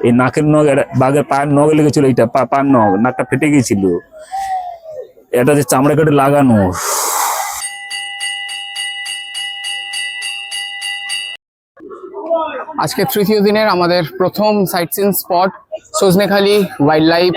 এই নাকের নখ, বাঘের পায়ের নখে লেগেছিল, এইটা পায়ের নখ, নাকটা ফেটে গিয়েছিল, এটা যে চামড়া কেটে লাগানো। আজকে তৃতীয় দিনের আমাদের প্রথম sight seen spot Sajnekhali wild life.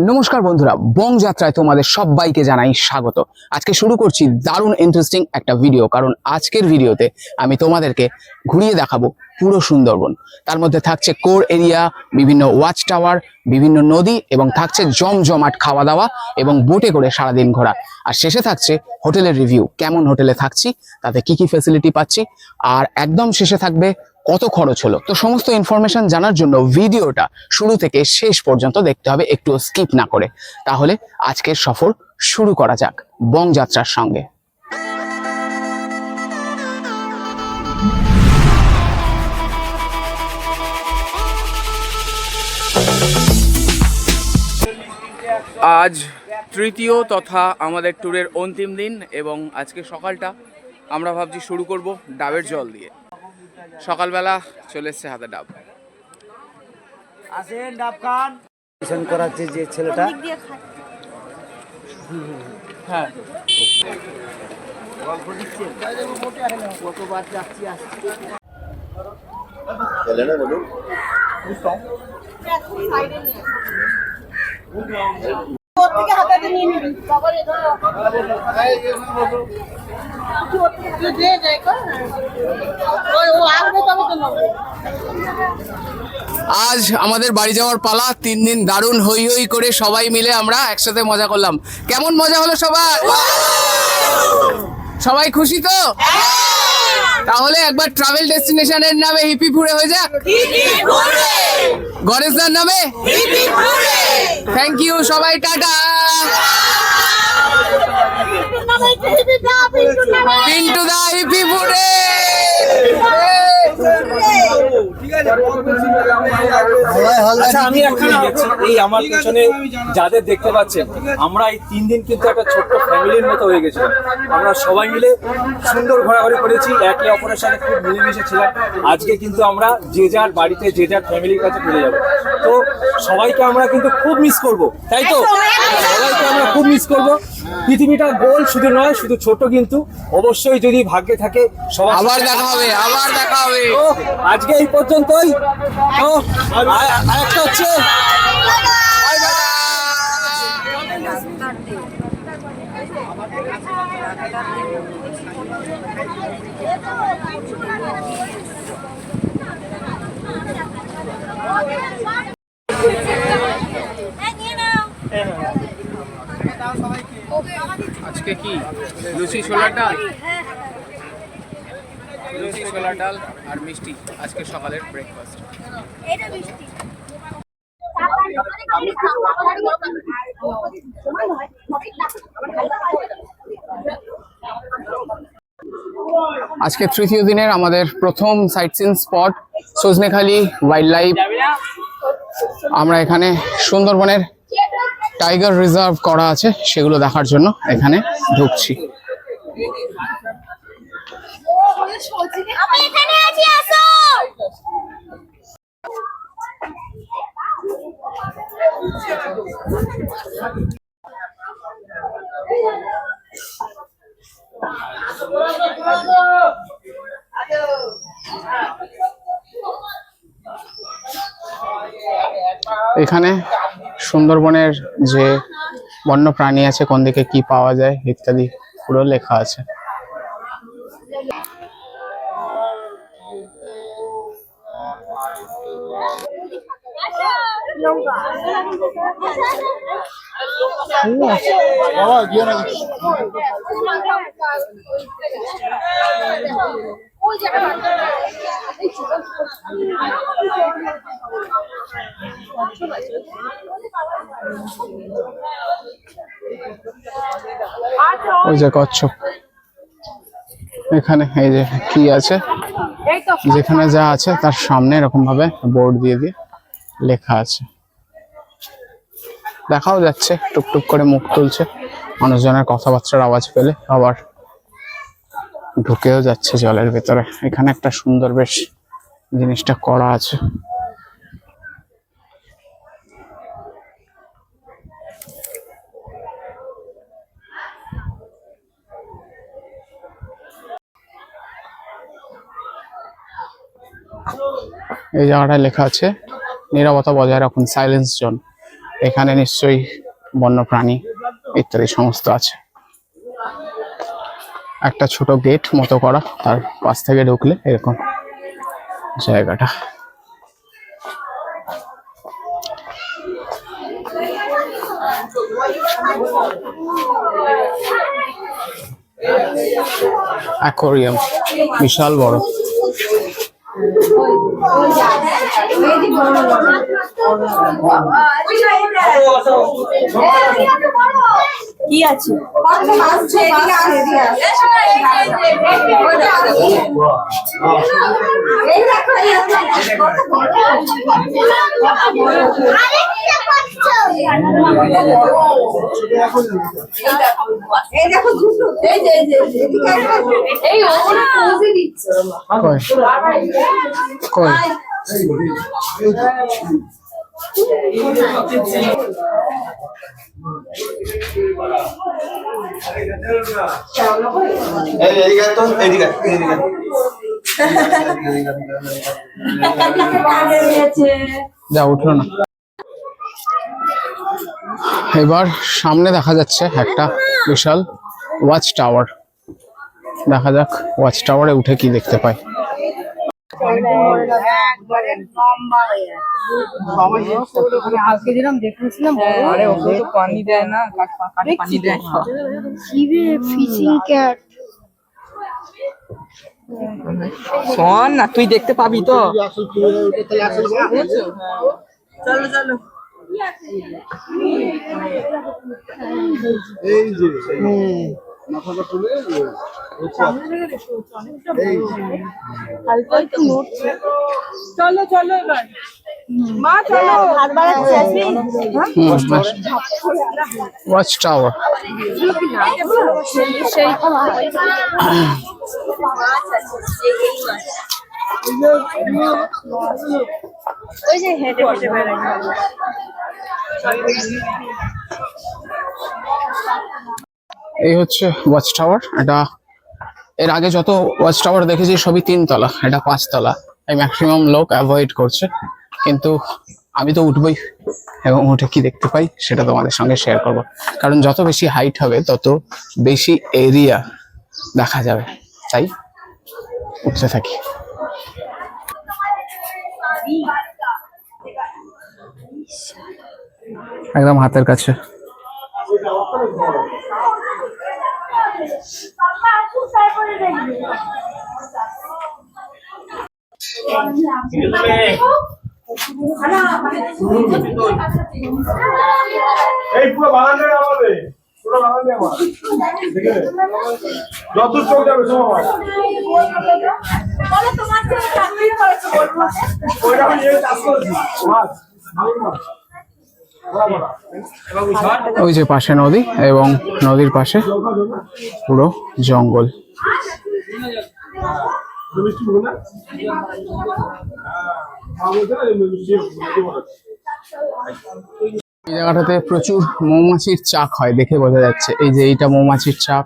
নমস্কার বন্ধুরা, বং যাত্রায় তোমাদের সবাইকে জানাই স্বাগত। আজকে শুরু করছি দারুণ ইন্টারেস্টিং একটা ভিডিও, কারণ আজকের ভিডিওতে আমি তোমাদেরকে ঘুরিয়ে দেখাবো পুরো সুন্দরবন। তার মধ্যে থাকছে কোর এরিয়া, বিভিন্ন ওয়াচ টাওয়ার, বিভিন্ন নদী, এবং থাকছে জমজমাট খাওয়া দাওয়া এবং বোটে করে সারাদিন ঘোরা। আর শেষে থাকছে হোটেলের রিভিউ, কেমন হোটেলে থাকছি, তাতে কি কি ফ্যাসিলিটি পাচ্ছি, আর একদম শেষে থাকবে কত খরচ হলো। তো সমস্ত ইনফরমেশন জানার জন্য ভিডিওটা শুরু থেকে শেষ পর্যন্ত দেখতে হবে, একটু স্কিপ না করে। তাহলে আজকের সফর শুরু করা যাক বং যাত্রার সঙ্গে। আজ তৃতীয় তথা আমাদের ট্যুরের অন্তিম দিন, এবং আজকে সকালটা আমরা ভাবছি শুরু করব ডাবের জল দিয়ে। সকালবেলা চলে এসছে হাতে ডাব। আসেন ডাব খান। মিশন করাচ্ছে যে ছেলেটা, হ্যাঁ গল্প দিচ্ছে কতবার যাচ্ছি আসছি। আজ আমাদের বাড়ি যাওয়ার পালা। 3 দিন দারুণ হই হই করে সবাই মিলে আমরা একসাথে মজা করলাম। কেমন মজা হলো সবার? সবাই খুশি তো? তাহলে একবার ট্রাভেল ডেস্টিনেশনের নামে হিপিপুরে হয়ে যাক। গণেশদার নামে থ্যাংক ইউ সবাই, টাটা। পিন্টু দা হিপিপুরে। আচ্ছা, আমি এখানে এই আমার পেছনে যাদের দেখতে পাচ্ছেন, আমরা এই 3 দিন কিন্তু একটা ছোট্ট ফ্যামিলির মতো হয়ে গেছিলাম। আমরা সবাই মিলে সুন্দর ঘোরাঘুরি করেছি, একে অপরের সাথে খুব মিলেমিশে ছিলাম। আজকে কিন্তু আমরা যে যার বাড়িতে যে যার ফ্যামিলির কাছে ফিরে যাবো। তো সবাইকে আমরা কিন্তু খুব মিস করব, তাই তো? সবাইকে আমরা খুব মিস করব। পৃথিবীটা গোল শুধু নয়, শুধু ছোট, কিন্তু অবশ্যই যদি ভাগ্যে থাকে সবাই আবার দেখা হবে, আবার দেখা হবে। আজকে এই পর্যন্তই। তো আরেকটা হচ্ছে আজকে কি লুচি ছোলার ডাল, লুচি ছোলার ডাল আর মিষ্টি আজকে সকালের ব্রেকফাস্ট। আজকে তৃতীয় দিনের আমাদের প্রথম sight seen spot Sajnekhali wild life. আমরা এখানে সুন্দরবনের টাইগার রিজার্ভ করা আছে, সেগুলো দেখার জন্য এখানে ঢুকছি। এখানে সুন্দরবনের যে বন্য প্রাণী আছে, কোন দিকে কি পাওয়া যায় ইত্যাদি পুরো লেখা আছে। ওই যে কচ্ছপ। এখানে এই যে কি আছে, যেখানে যা আছে তার সামনে এরকম ভাবে বোর্ড দিয়ে দিয়ে লেখা আছে। দেখাও যাচ্ছে টুকটুক করে মুখ তুলছে মানুষজনের কথাবার্তার আওয়াজ পেলে, আবার ঢুকেও যাচ্ছে জলের ভেতরে। এখানে একটা সুন্দর বেশ জিনিসটা করা আছে। এই জায়গাটায় লেখা আছে নিরাপত্তা বজায় রাখুন, সাইলেন্স জোন। এখানে নিশ্চয়ই বন্যপ্রাণী ইত্যাদি সমস্ত আছে। একটা ছোট গেট মতো করা, তার পাশ থেকে ঢুকলে এরকম জায়গাটা। অ্যাকোয়ারিয়াম বিশাল বড়। কি আছে? কই যা উঠলো না। এবার সামনে দেখা যাচ্ছে একটা বিশাল ওয়াচ টাওয়ার। দেখা যাক ওয়াচ টাওয়ারে উঠে কি দেখতে পাই। শোন না, তুই দেখতে পাবি তো। চলো চলো। এই যে মাথাটা তুলে চলো চলো এবার মা চলো। Watch tower. ওই যে হেঁটে হেঁটে বেড়াই। এই হচ্ছে ওয়াচ টাওয়ার। এটা এর আগে যত ওয়াচ টাওয়ার দেখেছি সবই 3 তলা, এটা 5 তলা। এই ম্যাক্সিমাম লোক অ্যাভয়েড করছে, কিন্তু আমি তো উঠবই এবং উঠে কি দেখতে পাই সেটা তোমাদের সঙ্গে শেয়ার করব। কারণ যত বেশি হাইট হবে তত বেশি এরিয়া দেখা যাবে, তাই উঠতে থাকি। একদম হাতের কাছে। এই পুরো বাগানটাই আমাদের, পুরো বাগানটাই আমার। যত চোখ যাবে সময় ওইটা আমি চাষ করেছি মাছ। ওই যে পাশে নদী এবং নদীর পাশে পুরো জঙ্গল। এই জায়গাটাতে প্রচুর মৌমাছির চাক হয়, দেখে বোঝা যাচ্ছে। এই যে এইটা মৌমাছির চাক,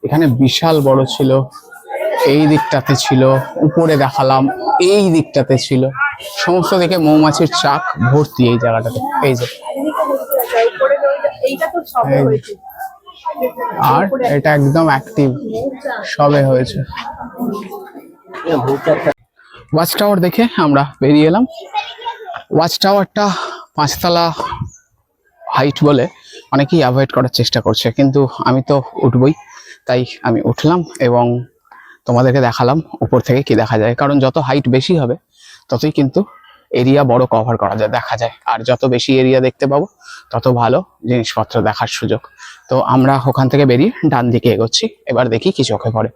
এখানে বিশাল বড় ছিল। এই দিকটাতে ছিল, উপরে দেখালাম, এই দিকটাতে ছিল, সমস্ত দিকে মৌমাছির চাক ভর্তি এই জায়গাটাতে। এই যে আর এটা একদম অ্যাক্টিভ, সবে হয়েছে। ওয়াচ টাওয়ার দেখে আমরা বেরিয়ে এলাম। ওয়াচ টাওয়ারটা 5 তলা হাইট বলে অনেকেই অ্যাভয়েড করার চেষ্টা করছে, কিন্তু আমি তো উঠবই, তাই আমি উঠলাম এবং তোমাদেরকে দেখালাম উপর থেকে কি দেখা যায়। কারণ যত হাইট বেশি হবে ততই কিন্তু এরিয়া বড় কভার করা যায়, দেখা যায়। আর যত বেশি এরিয়া দেখতে পাবো তত ভালো জিনিসপত্র দেখার সুযোগ। তো আমরা ওখান থেকে বেরিয়ে ডান দিকে এগোচ্ছি। এবার দেখি কি চোখে পড়ে।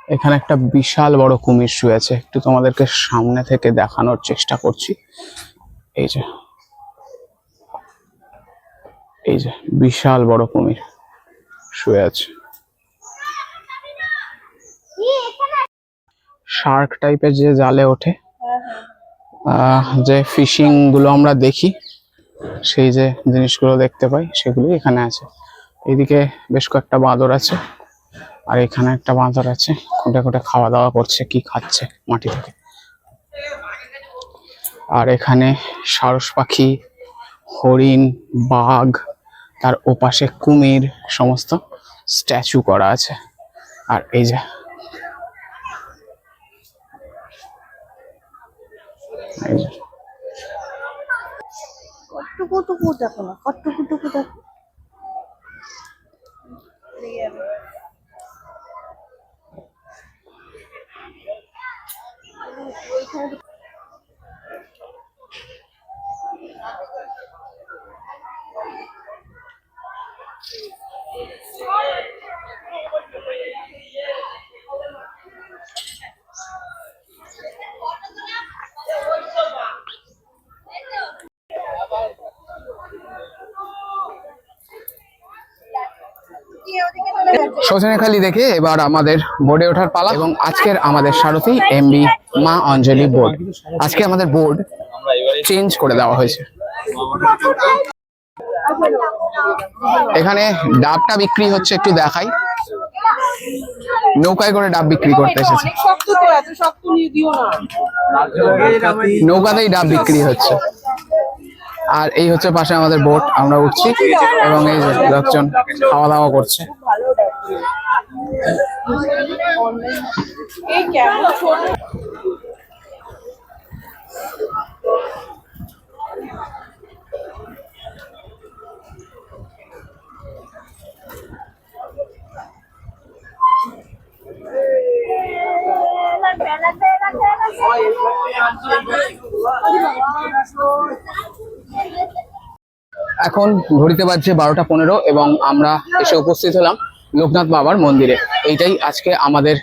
এখানে একটা বিশাল বড় কুমির শুয়ে আছে, একটু তোমাদেরকে সামনে থেকে দেখানোর চেষ্টা করছি। এই যে এই যে বিশাল বড় কুমির শুয়ে আছে। শার্ক টাইপের যে জালে ওঠে, যে ফিশিং গুলো আমরা দেখি, সেই যে জিনিসগুলো দেখতে পাই সেগুলি এখানে আছে। এইদিকে বেশ কয়েকটা বাঁদর আছে, আর এখানে একটা বাঁদর আছে, খুঁটে খুঁটে খাওয়া দাওয়া করছে, কি খাচ্ছে মাটি থেকে। আর এখানে সারস পাখি, হরিণ, বাঘ, তার ওপাশে কুমির, সমস্ত স্ট্যাচু করা আছে। আর এই যে কট্টুকু দেখো না, কট্টুকু দেখো। সজনেখালি দেখে এবার আমাদের বোর্ডে ওঠার পালা। এবং আজকের আমাদের সারথি এমবি মা অঞ্জলি বোর্ড। আজকে আমাদের বোর্ড চেঞ্জ করে দেওয়া হয়েছে। এখানে ডাবটা বিক্রি হচ্ছে, একটু দেখাই। নৌকায় করে ডাব বিক্রি করতে এসেছে, নৌকাতেই ডাব বিক্রি হচ্ছে। আর এই হচ্ছে পাশে আমাদের বোট, আমরা উঠছি এবং এই যে লোকজন খাওয়া দাওয়া করছে। এখন ঘড়িতে বাজছে 12টা 15 এবং আমরা এসে উপস্থিত হলাম লোকনাথ বাবার মন্দিরে। এইটাই আজকে আমাদের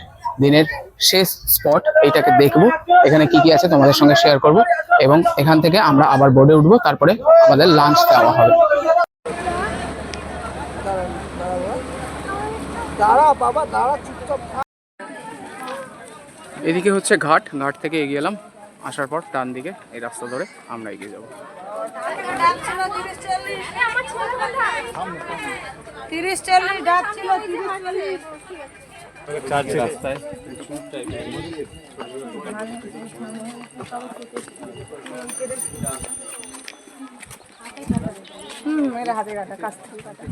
দিনের শেষ স্পট। এইটাকে দেখবো, এখানে কি কি আছে তোমাদের সঙ্গে শেয়ার করব এবং এখান থেকে আমরা আবার বোর্ডে উঠবো, তারপরে আমাদের লাঞ্চ দেওয়া হবে। এদিকে হচ্ছে ঘাট, ঘাট থেকে এগিয়ে এলাম, আসার পর ডান দিকে এই রাস্তা ধরে আমরা এগিয়ে যাবো। 30-40 ডাব ছিল, 30-40 রাস্তায় মেরে হাতে কাটা, কাছ থেকে কাটা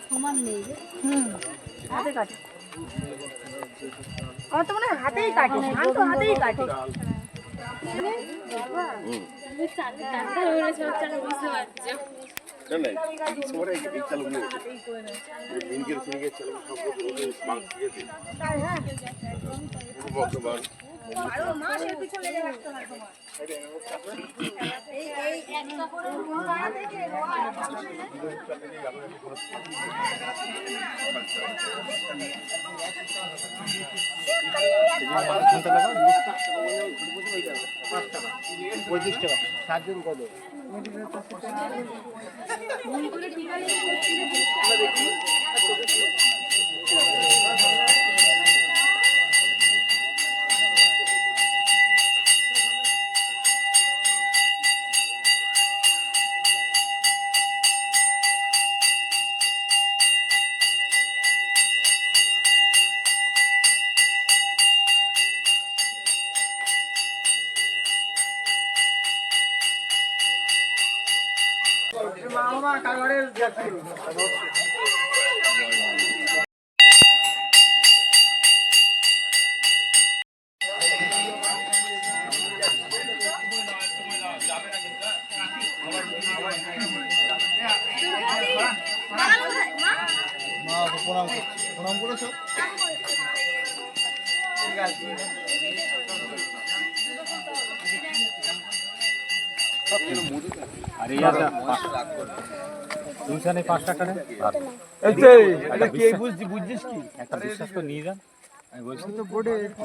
সমান নেই। হাতে কাটা, আমার তো মনে হয় হাতেই কাটে, আমি তো হাতেই কাটে।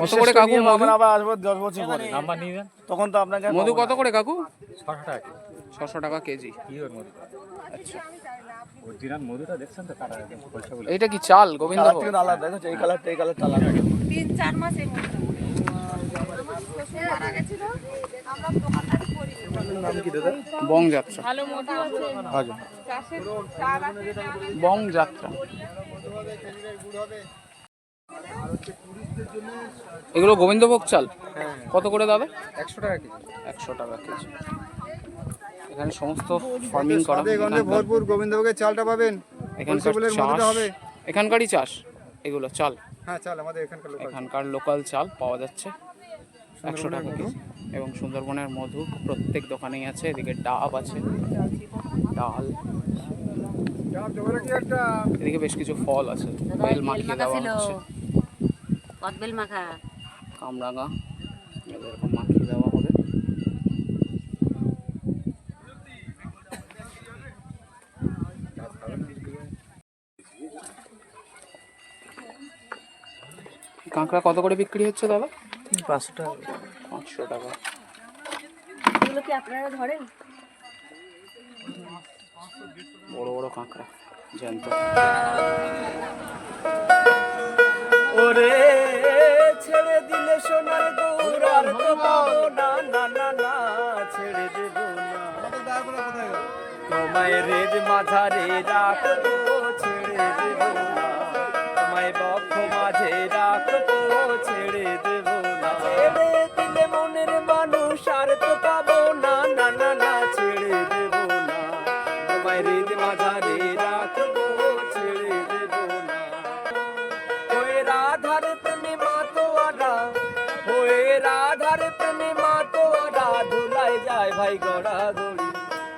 কত করে কাকু মধু? তখন তো আপনাকে মধু কত করে কাকু? 600 টাকা কেজি। আচ্ছা, এটা কি চাল গোবিন্দ? আলাদা দেখো এই কালারটা এই কালারটা আলাদা। 3-4 মাস এই মধ্যে মারা গেছিল, আমরা দোকানদারি করি। নাম কি দাদা? বং যাত্রা। ভালো মধু আছে, চাষের চাল আছে, বং যাত্রা। এগুলো গোবিন্দভোগ চাল কত করে দাদা? 100 টাকা কেজি। 100 টাকা কেজি। এখানে সমস্ত ফার্মিং করা, ভরপুর গোবিন্দভোগের চালটা পাবেন। এখানকার বলে চাষ, মধুটা হবে। এখানকারই চাষ এগুলো চাল, হ্যাঁ চাল আমাদের এখানকার লোক। এখানকার লোকাল চাল পাওয়া যাচ্ছে 100 টাকা কেজি। এবং সুন্দরবনের মধু প্রত্যেক দোকানেই আছে। এদিকে ডাব আছে, ডাল, এদিকে বেশ কিছু ফল আছে, বেল মাখিয়ে দেওয়া হচ্ছে, কদবেল মাখা। কামরাঙা এরকম মাখিয়ে দেওয়া হবে। কাঁকড়া কত করে বিক্রি হচ্ছে দাদা? 500 টাকা। 500 টাকা। এগুলো কি আপনারা ধরেন? বড় বড় কাঁকড়া জ্যান্ত। ওরে ছেড়ে দিলে সোনার গৌর আর তো পাবো না, না না না ছেড়ে দেব না, তোমায় রেদ মাঝারে রাখবো ছেড়ে দেব না, তোমায় বক্ষ মাঝে রাখবো ছেড়ে দেব না, ছেড়ে দিলে মনের মানুষ আর তো পাবো না, না না না ছেড়ে দেব না, তোমায় রেদ মাঝারে রাখবো ছেড়ে দেব না, ওই রাধার প্রেমে মাতোয়ারা, ওই রাধার প্রেমে মাতোয়ারা ধুলাই যায় ভাই গড়া গড়ি,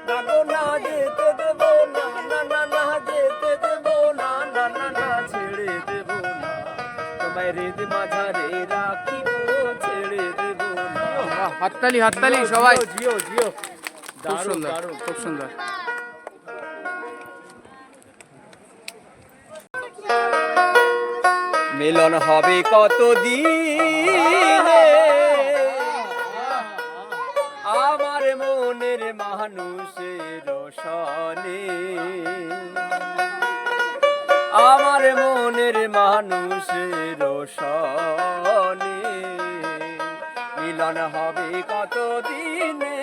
না গো না যেতে দেব না, না না না যেতে দেব না, না না না ছেড়ে দেব না, তোমায় রেদ মাঝারে রাখিব ছেড়ে দেব না। হাততালি হাততালি সবাই। জিও জিও, খুব সুন্দর, খুব সুন্দর। মিলন হবে কতদিনে আমার মনের মানুষের সনে, আমার মনের মানুষের সনে, মিলন হবে কতদিনে,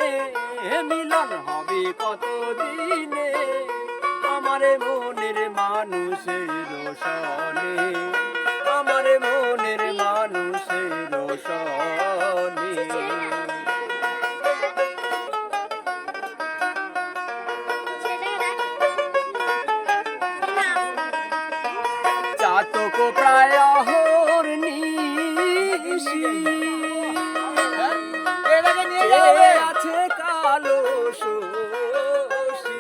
মিলন হবে কতদিনে আমার মনের মানুষের সনে, আমার মনের মানুষের সনে। চাতক প্রায় অহর্নিশি আছে কালো শশী,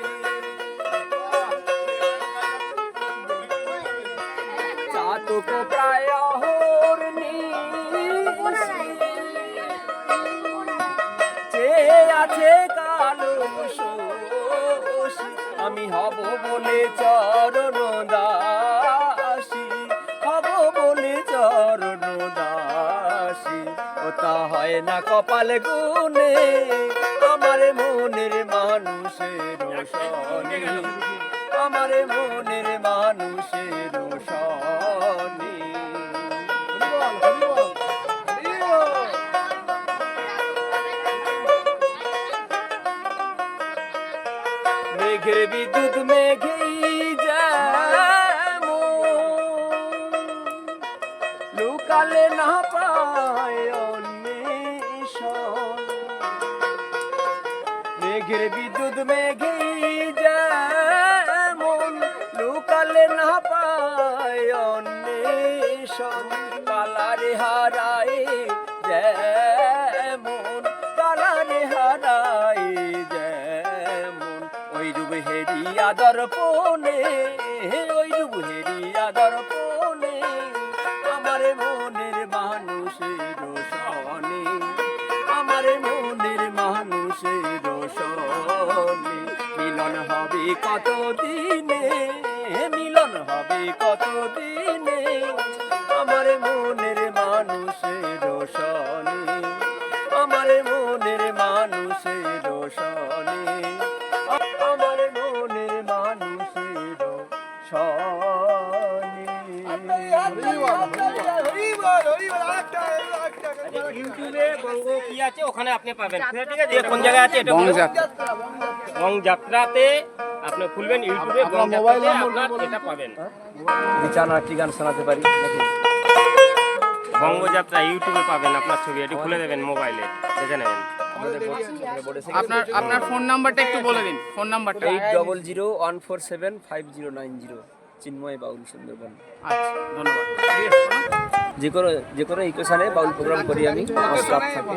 চাতক প্রায় অহর্নিশি আছে কালো শশী, আমি হব বলে চরণ দাসী, হব বলে চরণ দাসী, ও তা হয় না কপাল গুনে আমার মনের মানুষের সনে, আমার মনের মানুষের সনে। মেঘের বিদ্যুৎ মেঘেই যেমন লুকালে না পায় অন্বেষণ, মেঘের বিদ্যুৎ মেঘেই যেমন লুকালে না পায় অন্বেষণ, কালারে হারায় যেমন, কালারে হারায় যেমন, ওই রূপ হেরিয়া দর্পণে, ওই রূপ হেরিয়া দর্পণে আমার মনের মানুষের সনে, আমার মনের মানুষের সনে, মিলন হবে কত দিনে, মিলন হবে কত দিনে, আমার মনের মানুষের সনে, আমার মনের মানুষের সনে, আমার মনের মানুষের সনে। ইউটিউবে বঙ্গ কি আছে ওখানে আপনি পাবেন, ঠিক আছে? কোন জায়গায় আছে এটা বংযাত্রা। বঙ্গ যাত্রাতে আপনি খুলবেন ইউটিউবে, বঙ্গ যাত্রাতে আপনার এটা পাবেন। বিছানা একটি গান শোনাতে পারি নাকি? বঙ্গ যাত্রা ইউটিউবে পাবেন, আপনার ছবি এটি খুলে দেবেন মোবাইলে, দেখে নেবেন। আপনার ফোন নাম্বারটা একটু বলে দিন, ফোন নাম্বারটা। 8001475090। চিন্ময় বাউল সুন্দরবন। আচ্ছা, ধন্যবাদ। যে কোনো ইকোশনে বাউল প্রোগ্রাম করি আমি, আমার স্টাফ থাকে।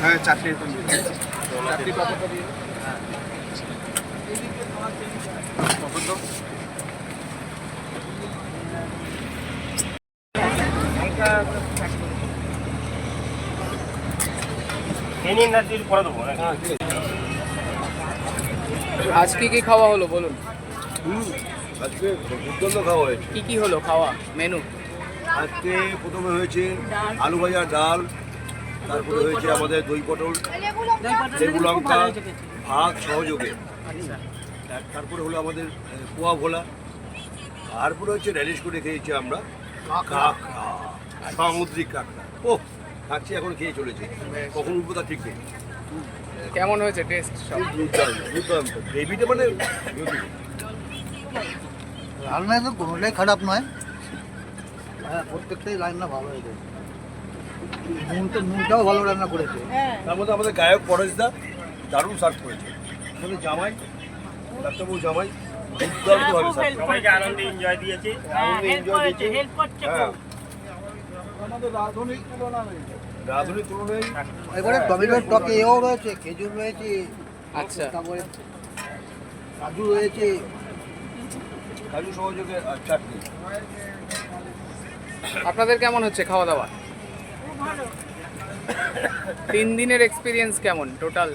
হ্যাঁ, চাটনি এনে না দিলে করে দেবো নাকি? আজকে কি খাওয়া হলো বলুন? আজকে দুর্দান্ত খাওয়া হয়েছে। কি কি হলো খাওয়া মেনু? আজকে প্রথমে হয়েছে আলু ভাজা, ডাল, তারপরে হয়েছে আমাদের দই পটল, লেবু লঙ্কা, ভাত সহযোগে, তারপরে হলো আমাদের পোয়া ভোলা, তারপরে হচ্ছে র্যালিশ করে খেয়েছি আমরা কাঁকড়া, সামুদ্রিক কাঁকড়া। ও খাচ্ছি, এখন খেয়ে চলেছে, কখন উঠবো তা ঠিক নেই। কেমন হয়েছে টেস্ট সব? দুর্দান্ত দুর্দান্ত, গ্রেভিটা মানে রান্না তো কোনোটাই খারাপ নয়, হ্যাঁ প্রত্যেকটাই রান্না ভালো হয়েছে। নুনটাও ভালো রান্না করেছে। তার মধ্যে আমাদের গায়ক পরেশদা দারুণ সার্ভ করেছে। আসলে জামাই, ডাক্তারবাবু জামাই দুর্দান্তভাবে সার্ভ করেছে। সবাইকে আনন্দে এনজয় দিয়েছে। হ্যাঁ, আমাদের রাঁধুনির তুলনায় এবারে টমেটোর টকে এও রয়েছে, খেজুর রয়েছে, আচ্ছা, তারপরে কাজু রয়েছে, কাজু সহযোগে আর চাটনি। আপনাদের কেমন হচ্ছে খাওয়া দাওয়া? 3 দিনের এক্সপিরিয়েন্স কেমন টোটাল?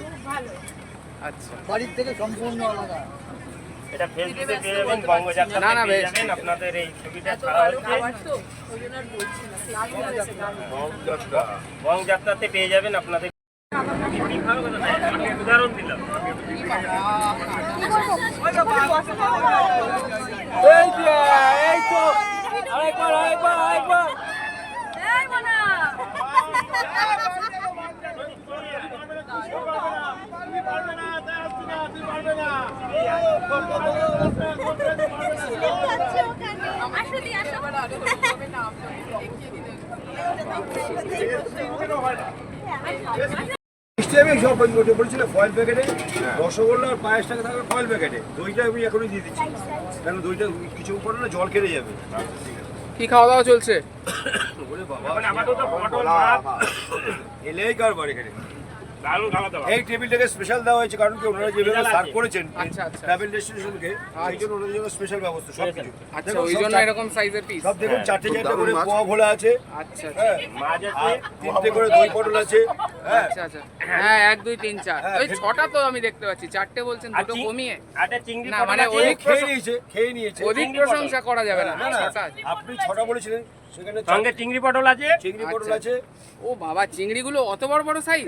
আচ্ছা, বাড়ির থেকে সম্পূর্ণ আলাদা। এটা ফেসবুকে পেয়ে যাবেন, বঙ্গ যাত্রা না, পেয়ে বেশ। যাবেন। আপনাদের এই ছবিটা ছাড়া হচ্ছে বঙ্গ যাত্রাতে পেয়ে যাবেন আপনাদের। উদাহরণ দিলাম। এই তো আরেকবার এই মানা আসলে মিষ্টি আমি সব বলছিল ফয়েল প্যাকেটে, রসগোল্লা আর পায়েসটাকে থাকবে ফয়েল প্যাকেটে, দইটা আমি এখনই দিয়ে দিচ্ছি, কারণ দইটা কিছু পরে না জল কেটে যাবে। কি খাওয়া দাওয়া চলছে? ওরে বাবা, এখন আপাতত পটল ভাত, এলেই কার বাড়ি এখানে দারুণ খাবার দাবার। এই টেবিলটাকে স্পেশাল দেওয়া হয়েছে কারণ কি ওনারা যেভাবে সার্ভ করেছেন আচ্ছা, আচ্ছা। ট্রাভেল ডেস্টিনেশনকে সেই জন্য ওনাদের জন্য স্পেশাল ব্যবস্থা সব কিছু আচ্ছা, দেখুন, ওই সব জন্য চার- এরকম সাইজের পিস। সব দেখুন 4টে করে পোয়া ভোলা আছে, আচ্ছা আচ্ছা হ্যাঁ, মাছ আছে, আর 3টে করে দই পটল আছে, হ্যাঁ, আচ্ছা আচ্ছা হ্যাঁ 1 2 3 4 হ্যাঁ, ওই 6টা তো আমি দেখতে পাচ্ছি, 4টে বলছেন, আর দুটো কমিয়ে। আটা চিংড়ি না, পটল মানে আছে। ওই খেয়ে নিয়েছে অধিক প্রশংসা করা যাবে না, না, না, 6টা আছে। আপনি 6টা বলেছিলেন সেখানে সঙ্গে চিংড়ি পটল আছে। চিংড়ি পটল আচ্ছা। আছে, ও বাবা, চিংড়িগুলো অত বড় বড় সাইজ?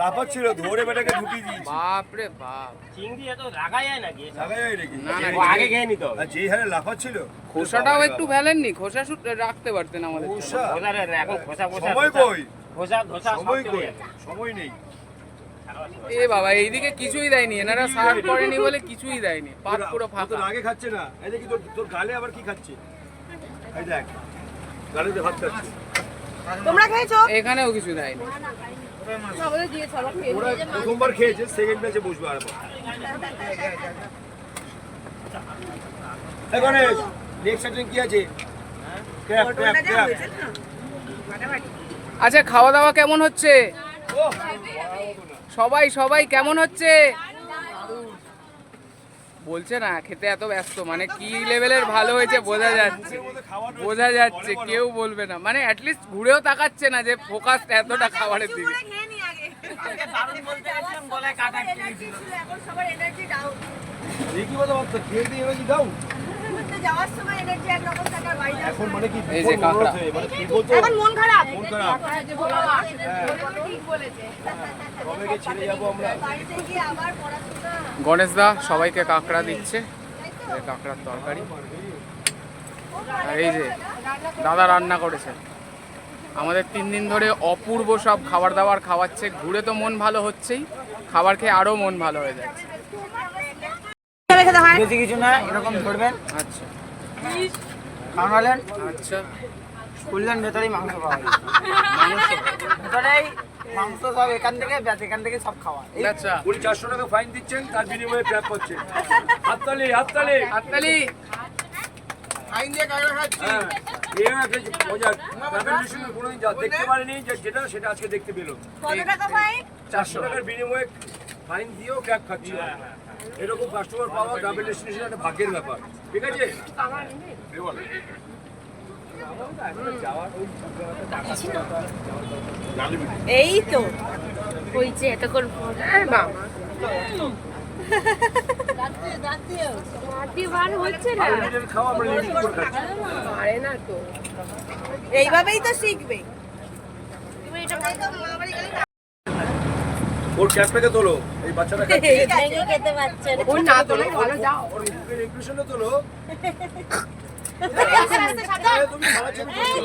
লাফাচ্ছিল ধরে বেটাকে ঢুকিয়ে দিয়েছি, বাপ রে বাপ, চিংড়ি এত রাখা যায় নাকি? লাগা যায় নাকি? না, না, ও আগে খেয়ে নিতে হবে। আর যেই হারে লাফাচ্ছিল খোসাটাও একটু ফেলেননি, খোসা রাখতে পারতেন আমাদের জন্য। খোসা? খোসা রে না, এখন খোসা খোসা সময় খোসা। কই খোসা ধোসা সব সময় চলে কই যাবে। সময় নেই। এ বাবা, এইদিকে কিছুই দেয়নি, এনারা সার্ভ করেনি বলে কিছুই দেয়নি, পাত পুরো তোর ফাঁকা। আগে খাচ্ছে না, এই দেখি তোর তোর গালে আবার কি খাচ্ছে, এই দেখ গালেতে ভাত খাচ্ছে। তোমরা খেয়েছো? এখানেও কিছু দেয়নি। আমাদের দিয়ে চলো খেয়ে ওরা প্রথমবার খেয়েছে, সেকেন্ড ব্যাচে বসবে আরেকবার। এই গণেশ, নেক্সট আইটেম কি আছে? Crab crab crab. আচ্ছা, খাওয়া দাওয়া কেমন হচ্ছে? সবাই সবাই কেমন হচ্ছে? বলছে না, খেতে এত ব্যস্ত, মানে কি লেভেলের ভালো হয়েছে বোঝা যাচ্ছে, বোঝা যাচ্ছে, কেউ বলবে না, মানে অ্যাটলিস্ট ঘুরেও তাকাচ্ছে না যে ফোকাস এতটা খাবারের দিকে। খেয়ে নি আগে এখন সবার এনার্জি ডাউন, এই কি বলো বাচ্চা, খেয়ে দিয়ে এবার কি দাও? ঘুরতে যাওয়ার সময় এনার্জি একরকম থাকে, আর বাড়ি যাওয়ার এখন সময় মানে কি এই যে কাঁকড়া। মানে কি বলতো এখন মন খারাপ। মন খারাপ। ঠিক বলেছে। কবে গিয়ে ছেড়ে যাবো আমরা? বাড়িতে গিয়ে আবার পড়াশোনা। গণেশ দা সবাইকে কাঁকড়া দিচ্ছে, এই কাঁকড়ার তরকারি। আর এই যে দাদা রান্না করেছে, আমাদের 3 দিন ধরে অপূর্ব সব খাবার দাবার খাওয়াচ্ছে। ঘুরে তো মন ভালো হচ্ছেই, খাবার খেয়ে আরো মন ভালো হয়ে যাচ্ছে। বেশি কিছু না, এরকম ধরবেন, আচ্ছা বাঙালেন, আচ্ছা, খুললেন, ভেতরেই মাংস পাওয়া যায়। ভেতরেই মাংস সব এখান থেকে ব্যাস, এখান থেকে সব খাওয়া। আচ্ছা, উনি 400 টাকা ফাইন দিচ্ছেন, তার বিনিময়ে ক্র্যাব পাচ্ছেন। হাততালি হাততালি। হাততালি। আইন দিয়ে কাগড়া খাচ্ছি। হ্যাঁ, এই একটা মজা ট্রাভেল মিশনে কোনোদিন দেখতে পারেনি, যে যেটা সেটা আজকে দেখতে পেল। কত টাকা ফাইন? 400 টাকার বিনিময়ে ফাইন দিয়েও ক্র্যাব খাচ্ছি। এরকম কাস্টমার পাওয়া ট্রাভেল ডেস্টিনেশন একটা ভাগ্যের ব্যাপার, ঠিক আছে? এই তো হইছে এতক্ষণ বাবা দাঁতি বার হচ্ছে না, আনলিমিটেড খাওয়া আমরা লিমিট করে খাচ্ছি। পারে না তো, এইভাবেই তো শিখবে। তুমি এটা খাই তো মা বাড়ি গেলে ওর ক্যাপটাকে তোলো, এই বাচ্চাটা খাচ্ছে। ভেঙে খেতে পারছে না। ওর না তোলে ভালো যাও। ওর মুখের ইমপ্রেশনটা তোলো। আস্তে আস্তে সাবধান। তুমি ভালো ছবি তুলছো।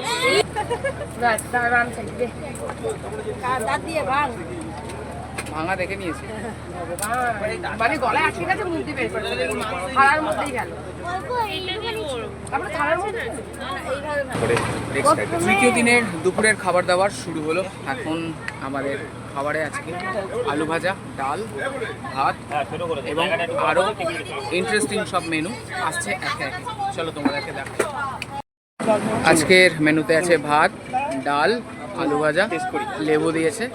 বাস আরাম থেকে দে। দাঁত দিয়ে ভাঙ। ভাঙা দেখে নিয়েছি। মানে গলায় আটকে গেছে, মুখ দিয়ে বের করে দিল। থালার মধ্যেই গেল। আমরা থালার মধ্যে এইভাবে তৃতীয় দিনের দুপুরের খাবার দাবার শুরু হলো। এখন আমাদের খাবারে আজকে আলু ভাজা, ডাল, ভাত এবং আরও ইন্টারেস্টিং সব মেনু আসছে একে একে। চলো তোমাদেরকে দেখো। আজকের মেনুতে আছে ভাত, ডাল, আলু ভাজা, লেবু দিয়েছে,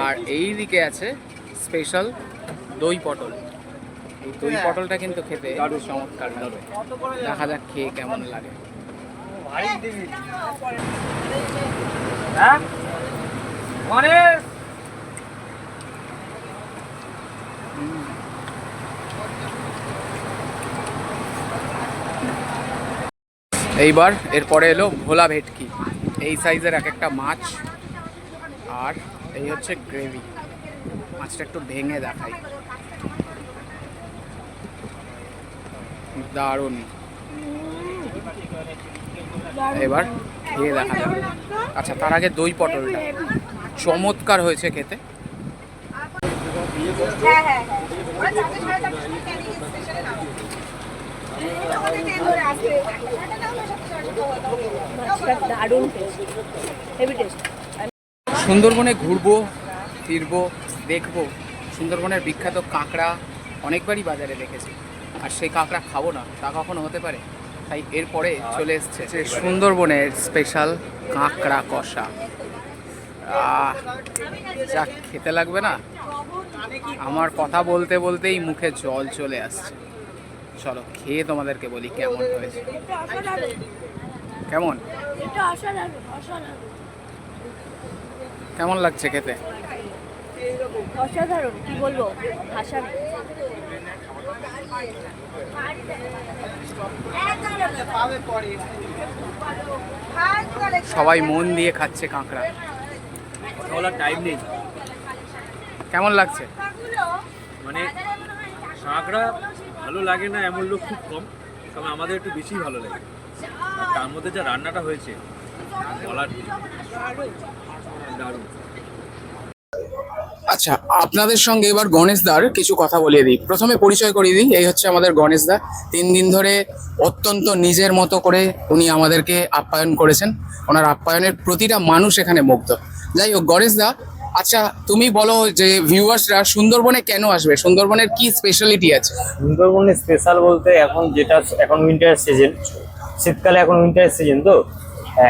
আর এই দিকে আছে স্পেশাল দই পটল। এই দই পটলটা কিন্তু খেতে চমৎকার লাগবে, দেখা যাক খেয়ে কেমন লাগে। হ্যাঁ গণেশ, এইবার এরপরে এলো ভোলা ভেটকি, এই সাইজের এক একটা মাছ, আর এই হচ্ছে গ্রেভি। মাছটা একটু ভেঙে দেখাই, দারুণ। এবার খেয়ে দেখা যাবে। আচ্ছা, তার আগে দই পটলটা চমৎকার হয়েছে খেতে। হ্যাঁ হ্যাঁ হ্যাঁ, ওরা 4:30 সাড়ে 4:00 সময় ক্যানিং স্টেশনে নামে। আমাদের ট্রেন ধরে আসবে, দারুণ টেস্ট, হেভি টেস্ট। সুন্দরবনে ঘুরবো, ফিরবো, দেখবো। সুন্দরবনের বিখ্যাত কাঁকড়া অনেকবারই বাজারে দেখেছি, আর সেই কাঁকড়া খাবো না তা কখনো হতে পারে? তাই এরপরে চলে এসছে সুন্দরবনের স্পেশাল কাঁকড়া কষা। যা খেতে লাগবে না, আমার কথা বলতে বলতেই মুখে জল চলে আসছে। চলো খেয়ে তোমাদেরকে বলি কেমন হয়েছে। কেমন কেমন লাগছে খেতে? অসাধারণ, কি বলবো, ভাষা নেই। সবাই মন দিয়ে খাচ্ছে কাঁকড়া। কথা বলার টাইম নেই। কেমন লাগছে? মানে কাঁকড়া ভালো লাগে না এমন লোক খুব কম, তবে আমাদের একটু বেশি ভালো লাগে। আর তার মধ্যে যে রান্নাটা হয়েছে বলার নেই। দারুণ। আচ্ছা, আপনাদের সঙ্গে এবার গণেশদার কিছু কথা বলিয়ে দিই। প্রথমে পরিচয় করিয়ে দিই, এই হচ্ছে আমাদের গণেশদা। 3 দিন ধরে অত্যন্ত নিজের মতো করে উনি আমাদেরকে আপ্যায়ন করেছেন। ওনার আপ্যায়নের প্রতিটা মানুষ এখানে মুগ্ধ। যাই হোক গণেশদা, আচ্ছা তুমি বলো যে ভিউয়ার্সরা সুন্দরবনে কেন আসবে, সুন্দরবনের কি স্পেশালিটি আছে? সুন্দরবনে স্পেশাল বলতে এখন উইন্টার সিজন, শীতকালে এখন উইন্টার সিজন, তো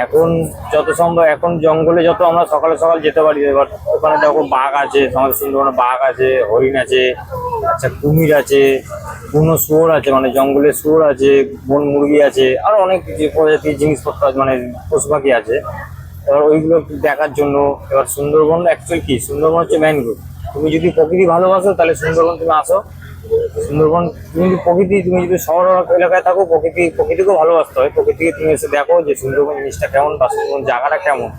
এখন যত সম্ভব এখন জঙ্গলে যত আমরা সকালে সকাল যেতে পারি। এবার ওখানে দেখো বাঘ আছে, আমাদের সুন্দরবনে বাঘ আছে, হরিণ আছে, আচ্ছা কুমির আছে, বুনো শুয়োর আছে, মানে জঙ্গলে শুয়োর আছে, বন মুরগি আছে, আরো অনেক যে প্রজাতির জিনিসপত্র আছে, মানে পশু পাখি আছে। এবার ওইগুলো দেখার জন্য এবার সুন্দরবন অ্যাকচুয়ালি কি, সুন্দরবন হচ্ছে ম্যানগ্রোভ। তুমি যদি প্রকৃতি ভালোবাসো তাহলে সুন্দরবন তুমি আসো। সুন্দরবন তুমি যদি শহর এলাকায় থাকো, প্রকৃতিকেও ভালোবাসতে হয়। প্রকৃতিকে তুমি এসে দেখো যে সুন্দরবন জিনিসটা কেমন বা সুন্দরবন জায়গাটা কেমন।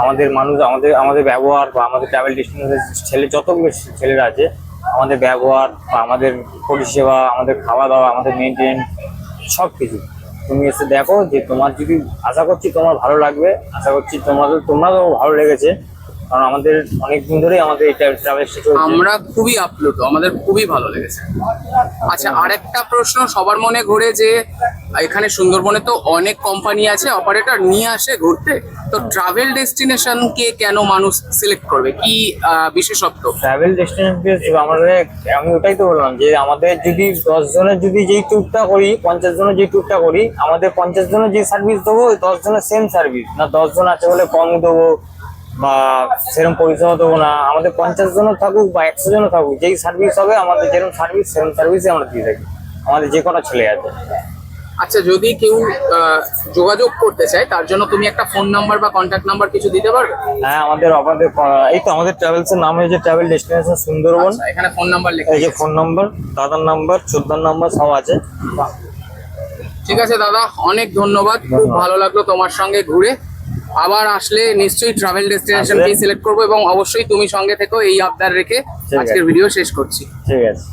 আমাদের মানুষ, আমাদের ব্যবহার বা আমাদের ট্রাভেল ডেস্টিনেশনের যতগুলো ছেলেরা আছে, আমাদের ব্যবহার বা আমাদের পরিষেবা, আমাদের খাওয়া দাওয়া, আমাদের মেনটেন সব কিছু তুমি এসে দেখো। যে তোমার যদি, আশা করছি তোমার ভালো লাগবে, আশা করছি তোমরাও ভালো লেগেছে, কারণ আমাদের অনেকদিন ধরেই আমাদের এই ট্রাভেল আমরা খুবই আপ্লুত, আমাদের খুবই ভালো লেগেছে। আচ্ছা, আরেকটা প্রশ্ন সবার মনে ঘুরে যে এখানে সুন্দরবনে তো অনেক কোম্পানি আছে, অপারেটর নিয়ে আসে ঘুরতে, তো ট্রাভেল ডেস্টিনেশনকে কেন মানুষ সিলেক্ট করবে, কি বিশেষত্ব? ট্রাভেল ডেস্টিনেশন আমি ওটাই তো বললাম যে আমাদের যদি 10 জনের যদি যেই ট্যুরটা করি, 50 জনের যে ট্যুরটা করি, আমাদের 50 জনের যে সার্ভিস দেবো, 10 জনের সেম সার্ভিস না। 10 জন আছে বলে কম দেবো বা সেরকম পরিষেবা দেবো না। আমাদের 50 জনও থাকুক বা 100 জনও থাকুক, যেই সার্ভিস হবে আমাদের যেরকম সার্ভিস সেরকম সার্ভিসই আমরা দিয়ে থাকি, আমাদের যে কটা ছেলে আছে। আচ্ছা, যদি কেউ যোগাযোগ করতে চায় তার জন্য তুমি একটা ফোন নাম্বার বা কন্ট্যাক্ট নাম্বার কিছু দিতে পারবে? হ্যাঁ, আমাদের এই তো আমাদের ট্রাভেলসের নাম হয়েছে ট্রাভেল ডেস্টিনেশন সুন্দরবন। এখানে ফোন নাম্বার লেখা এই যে ফোন নাম্বার, দাদার নাম্বার, চোদ্দার নাম্বার সব আছে। ঠিক আছে দাদা, অনেক ধন্যবাদ, খুব ভালো লাগলো তোমার সঙ্গে ঘুরে। আবার আসলে নিশ্চয়ই ট্রাভেল ডেস্টিনেশনকে সিলেক্ট করবো এবং অবশ্যই তুমি সঙ্গে থেকো, এই আবদার রেখে আজকের ভিডিও শেষ করছি। ঠিক আছে।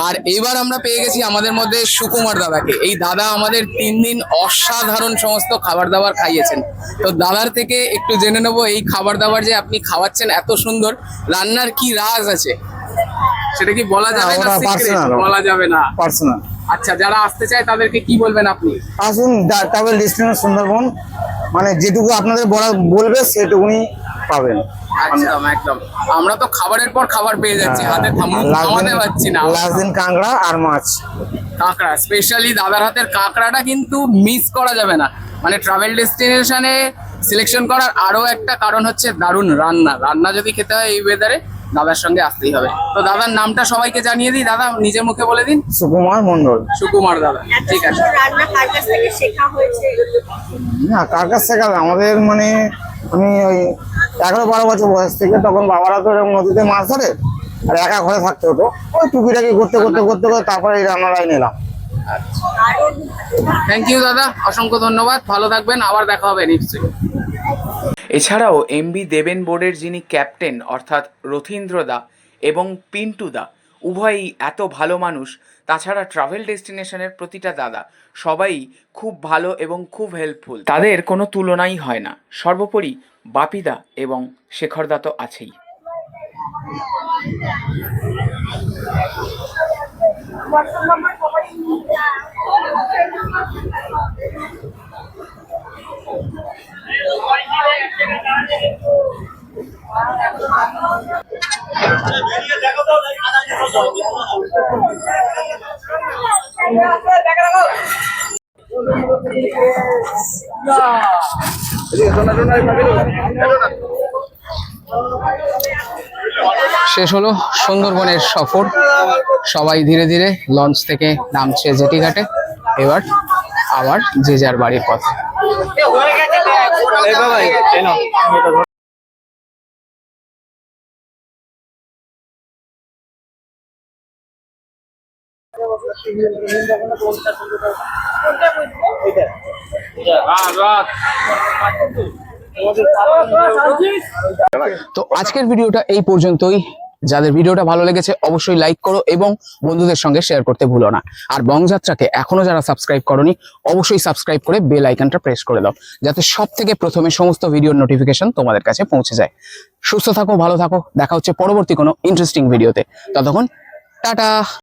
আর এবার আমরা পেয়ে গেছি আমাদের মধ্যে সুকুমার দাদাকে। এই দাদা আমাদের 3 দিন অসাধারণ সমস্ত খাবার দাবার খাইয়েছেন। তো দাদার থেকে একটু জেনে নেবো, এই খাবার দাবার যে আপনি খাওয়াচ্ছেন এত সুন্দর, রান্নার কি রাজ আছে সেটা কি বলা যাবে না? বলা যাবে না, পার্সোনাল। আচ্ছা, যারা আসতে চায় তাদেরকে কি বলবেন আপনি? আসুন ট্রাভেল ডেস্টিনেশন সুন্দরবন, মানে যেটুকু আপনাদের বলবে সেটুকুনি পাবেন। একদম একদম, আমরা তো খাবারের পর খাবার পেয়ে যাচ্ছি, হাতে থামাতে পারছি না। লাস্ট দিন কাঁকড়া আর মাছ। কাঁকড়া, স্পেশালি দাদার হাতের কাঁকড়াটা কিন্তু মিস করা যাবে না। মানে ট্রাভেল ডেস্টিনেশনে সিলেকশন করার আরো একটা কারণ হচ্ছে দারুণ রান্না যদি খেতে হয় এই ওয়েদারে, দাদার সঙ্গে আসতেই হবে। তো দাদার নামটা সবাইকে জানিয়ে দিই, দাদা নিজের মুখে বলে দিন। সুকুমার মন্ডল। সুকুমার দাদা, ঠিক আছে। রান্না কার কাছ থেকে শেখা হয়েছে? না, কার কাছ থেকে আমাদের, মানে আমি ওই 11-12 বছর বয়স থেকে, তখন বাবারা তো এরকম নদীতে মাছ ধরে আর একা ঘরে থাকতে হতো, ওই টুকিটাকি করতে তারপরে এই রান্নাটাই নিলাম। থ্যাংক ইউ দাদা, অসংখ্য ধন্যবাদ, ভালো থাকবেন, আবার দেখা হবে নিশ্চয়ই। এছাড়াও এমবি দেবেন বোর্ডের যিনি ক্যাপ্টেন অর্থাৎ রথীন্দ্রদা এবং পিন্টুদা উভয়ই এত ভালো মানুষ। তাছাড়া ট্রাভেল ডেস্টিনেশনের প্রতিটা দাদা সবাই খুব ভালো এবং খুব হেল্পফুল, তাদের কোনো তুলনাই হয় না। সর্বোপরি বাপিদা এবং শেখরদা তো আছেই। দেখা শেষ হলো সুন্দরবনের সফর, সবাই ধীরে ধীরে লঞ্চ থেকে নামছে জেটি ঘাটে। এবার আবার যে যার বাড়ির পথে। তো আজকের ভিডিওটা এই পর্যন্তই। যাদের ভিডিওটা ভালো লেগেছে অবশ্যই লাইক করো এবং বন্ধুদের সঙ্গে শেয়ার করতে ভুলো না। আর বংযাত্রাকে এখনো যারা সাবস্ক্রাইব করনি অবশ্যই সাবস্ক্রাইব করে বেল আইকনটা প্রেস করে দাও, যাতে সব থেকে প্রথমে সমস্ত ভিডিওর নোটিফিকেশন তোমাদের কাছে পৌঁছে যায়। সুস্থ থাকো, ভালো থাকো, দেখা হচ্ছে পরবর্তী কোনো ইন্টারেস্টিং ভিডিওতে। ততক্ষণ টাটা।